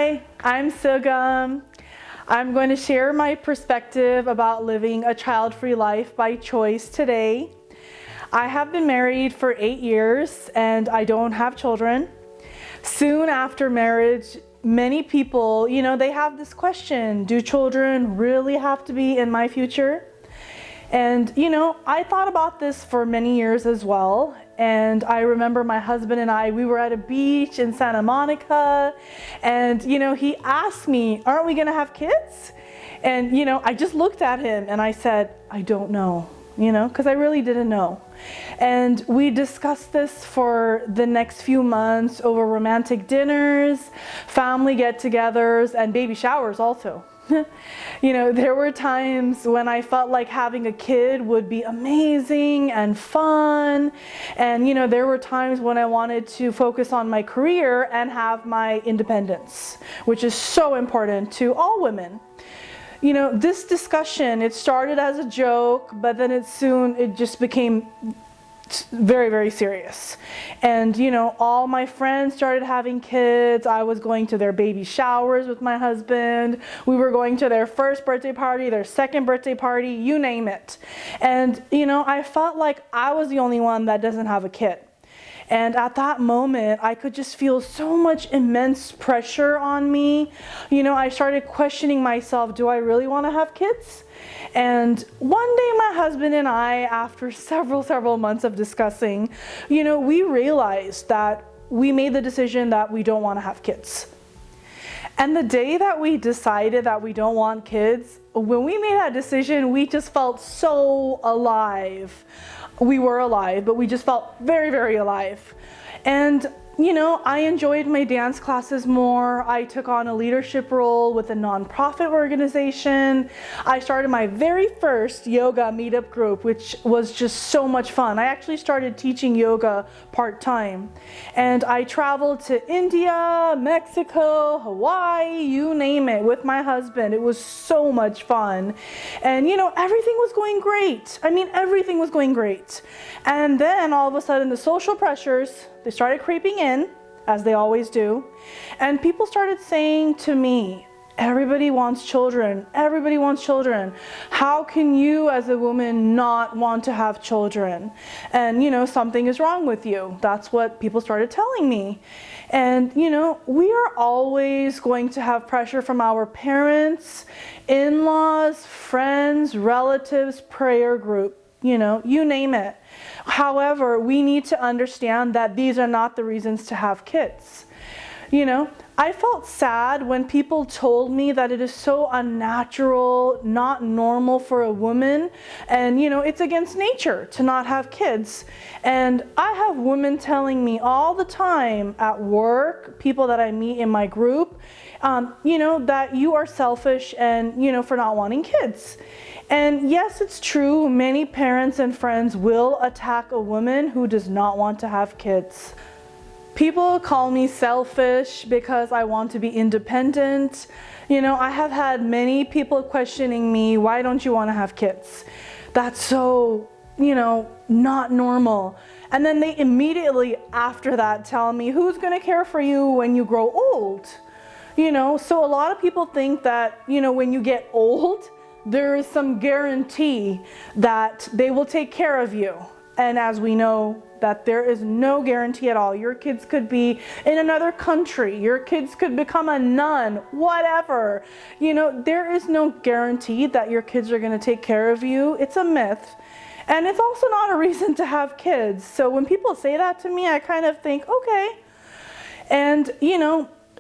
Hi, I'm Sugam. I'm going to share my perspective about living a child-free life by choice today. I have been married for 8 years and I don't have children. Soon after marriage, many people, they have this question, do children really have to be in my future? And, I thought about this for many years as well. And I remember my husband and I, we were at a beach in Santa Monica. And, he asked me, aren't we going to have kids? And, I just looked at him and I said, I don't know, because I really didn't know. And we discussed this for the next few months over romantic dinners, family get-togethers, and baby showers also. There were times when I felt like having a kid would be amazing and fun. And, there were times when I wanted to focus on my career and have my independence, which is so important to all women. This discussion, it started as a joke, but then it just became very, very serious. And, all my friends started having kids. I was going to their baby showers with my husband. We were going to their first birthday party, their second birthday party, you name it. And, I felt like I was the only one that doesn't have a kid. And at that moment, I could just feel so much immense pressure on me. I started questioning myself, do I really want to have kids? And one day my husband and I, after several months of discussing, we realized that we made the decision that we don't want to have kids. And the day that we decided that we don't want kids, when we made that decision, we just felt so alive. We were alive, but we just felt very, very alive. And I enjoyed my dance classes more. I took on a leadership role with a nonprofit organization. I started my very first yoga meetup group, which was just so much fun. I actually started teaching yoga part-time. And I traveled to India, Mexico, Hawaii, you name it, with my husband. It was so much fun. And everything was going great. Everything was going great. And then all of a sudden the social pressures, they started creeping in, as they always do, and people started saying to me, everybody wants children, everybody wants children. How can you as a woman not want to have children? And something is wrong with you. That's what people started telling me. And we are always going to have pressure from our parents, in-laws, friends, relatives, prayer group, you name it. However, we need to understand that these are not the reasons to have kids. I felt sad when people told me that it is so unnatural, not normal for a woman, and it's against nature to not have kids. And I have women telling me all the time at work, people that I meet in my group, that you are selfish and, for not wanting kids. And yes, it's true, many parents and friends will attack a woman who does not want to have kids. People call me selfish because I want to be independent. I have had many people questioning me, why don't you want to have kids? That's so, not normal. And then they immediately after that tell me, who's going to care for you when you grow old? So a lot of people think that, when you get old, there is some guarantee that they will take care of you. And as we know, that there is no guarantee at all. Your kids could be in another country. Your kids could become a nun, whatever. There is no guarantee that your kids are going to take care of you. It's a myth. And it's also not a reason to have kids. So when people say that to me, I kind of think, okay. And,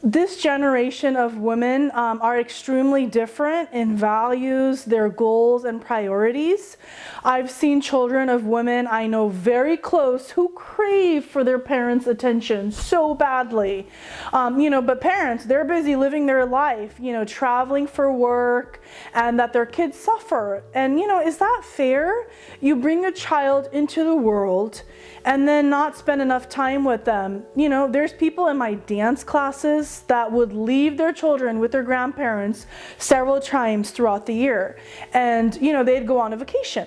this generation of women are extremely different in values, their goals and priorities. I've seen children of women I know very close who crave for their parents' attention so badly. But parents, they're busy living their life, traveling for work, and that their kids suffer. And, is that fair? You bring a child into the world and then not spend enough time with them. There's people in my dance classes that would leave their children with their grandparents several times throughout the year. And, they'd go on a vacation.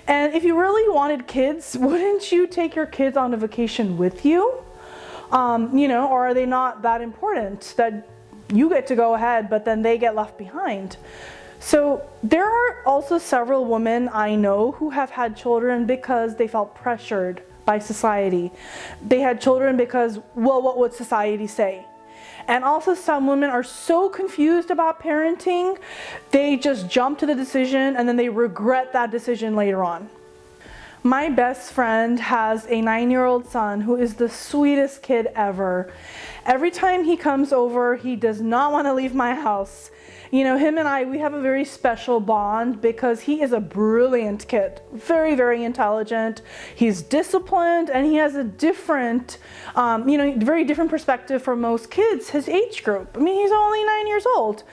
And if you really wanted kids, wouldn't you take your kids on a vacation with you? Or are they not that important that you get to go ahead, but then they get left behind. So there are also several women I know who have had children because they felt pressured by society. They had children because, well, what would society say? And also some women are so confused about parenting, they just jump to the decision and then they regret that decision later on. My best friend has a 9-year-old son who is the sweetest kid ever. Every time he comes over, he does not want to leave my house. You know, him and I, we have a very special bond because he is a brilliant kid, very, very intelligent. He's disciplined and he has a different, very different perspective from most kids his age group. I mean, he's only 9 years old.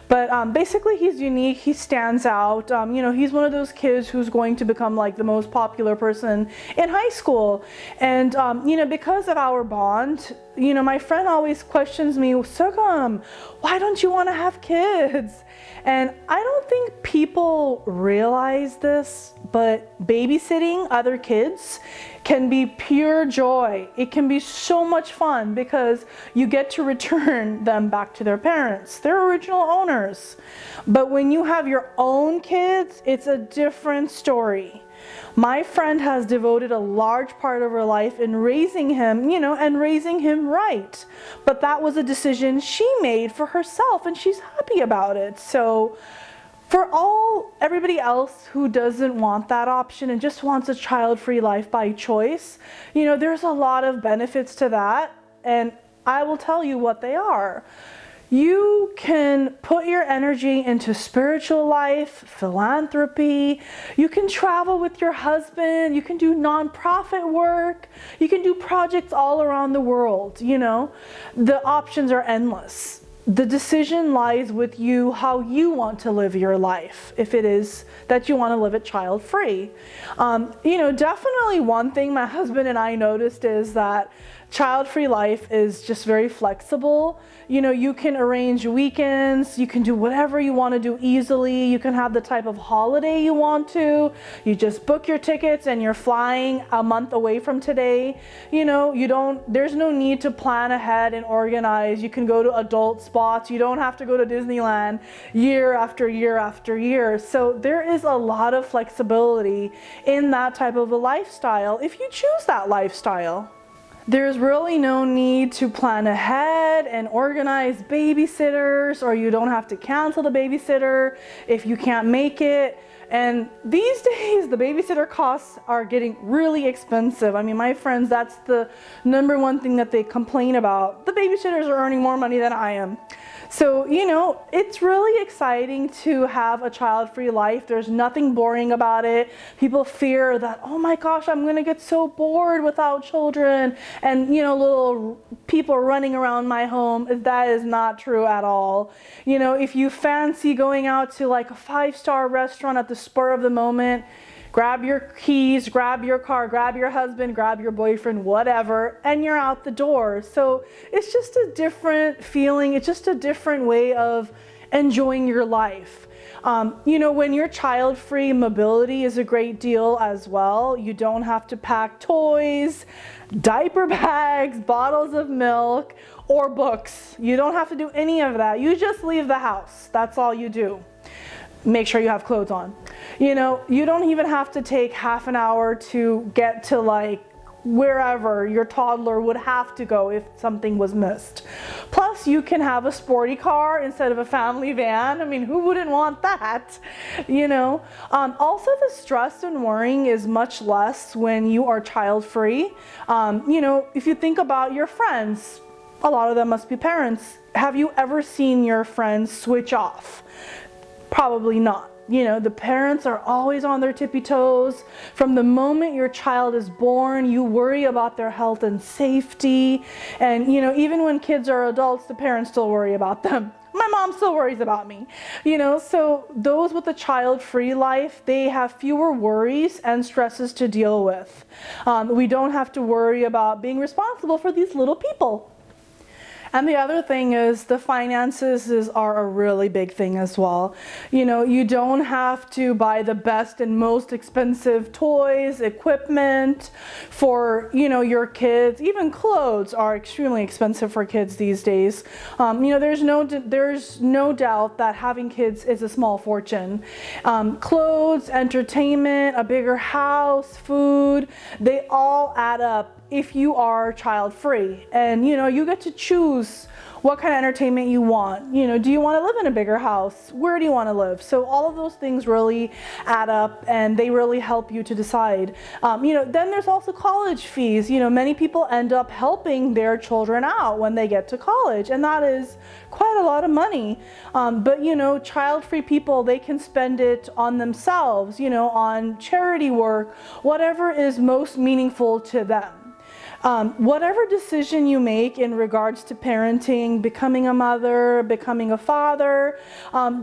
But basically he's unique, he stands out. He's one of those kids who's going to become like the most popular person in high school. And, because of our bond, my friend always questions me, Sugam, why don't you want to have kids? And I don't think people realize this, but babysitting other kids can be pure joy. It can be so much fun because you get to return them back to their parents, their original owners. But when you have your own kids, it's a different story. My friend has devoted a large part of her life in raising him, and raising him right. But that was a decision she made for herself and she's happy about it. So for everybody else who doesn't want that option and just wants a child-free life by choice, there's a lot of benefits to that. And I will tell you what they are. You can put your energy into spiritual life, philanthropy. You can travel with your husband. You can do nonprofit work. You can do projects all around the world. The options are endless. The decision lies with you how you want to live your life, if it is that you want to live it child-free. Definitely one thing my husband and I noticed is that child-free life is just very flexible. You can arrange weekends, you can do whatever you want to do easily, you can have the type of holiday you want to. You just book your tickets and you're flying a month away from today. There's no need to plan ahead and organize. You can go to adult spots. You don't have to go to Disneyland year after year after year. So there is a lot of flexibility in that type of a lifestyle if you choose that lifestyle. There's really no need to plan ahead and organize babysitters, or you don't have to cancel the babysitter if you can't make it. And these days, the babysitter costs are getting really expensive. I mean, my friends, that's the number one thing that they complain about. The babysitters are earning more money than I am. So, it's really exciting to have a child-free life. There's nothing boring about it. People fear that, oh my gosh, I'm going to get so bored without children and, little people running around my home. That is not true at all. If you fancy going out to like a 5-star restaurant at the spur of the moment, grab your keys, grab your car, grab your husband, grab your boyfriend, whatever, and you're out the door. So it's just a different feeling. It's just a different way of enjoying your life. When you're child-free, mobility is a great deal as well. You don't have to pack toys, diaper bags, bottles of milk, or books. You don't have to do any of that. You just leave the house. That's all you do. Make sure you have clothes on. You don't even have to take half an hour to get to like wherever your toddler would have to go if something was missed. Plus, you can have a sporty car instead of a family van. I mean, who wouldn't want that? Also, the stress and worrying is much less when you are child-free. If you think about your friends, a lot of them must be parents. Have you ever seen your friends switch off? Probably not. The parents are always on their tippy toes. From the moment your child is born, you worry about their health and safety. And, even when kids are adults, the parents still worry about them. My mom still worries about me. So those with a child-free life, they have fewer worries and stresses to deal with. We don't have to worry about being responsible for these little people. And the other thing is the finances are a really big thing as well. You know, you don't have to buy the best and most expensive toys, equipment for, you know, your kids. Even clothes are extremely expensive for kids these days. You know, there's no doubt that having kids is a small fortune. Clothes, entertainment, a bigger house, food, they all add up if you are child free. And you know, you get to choose what kind of entertainment you want. You know, do you want to live in a bigger house? Where do you want to live? So all of those things really add up, and they really help you to decide. You know, then there's also college fees. You know, many people end up helping their children out when they get to college, and that is quite a lot of money. But you know, child-free people, they can spend it on themselves, you know, on charity work, whatever is most meaningful to them. Whatever decision you make in regards to parenting, becoming a mother, becoming a father,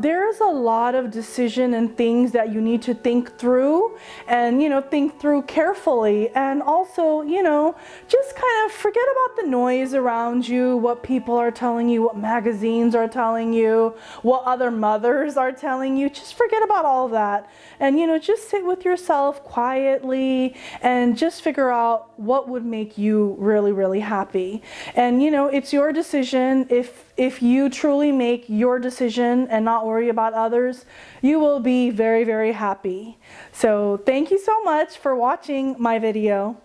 there's a lot of decision and things that you need to think through, and you know, think through carefully. And also, you know, just kind of forget about the noise around you, what people are telling you, what magazines are telling you, what other mothers are telling you. Just forget about all of that, and you know, just sit with yourself quietly and just figure out what would make you really happy. And you know, it's your decision. If you truly make your decision and not worry about others, you will be very happy. So thank you so much for watching my video.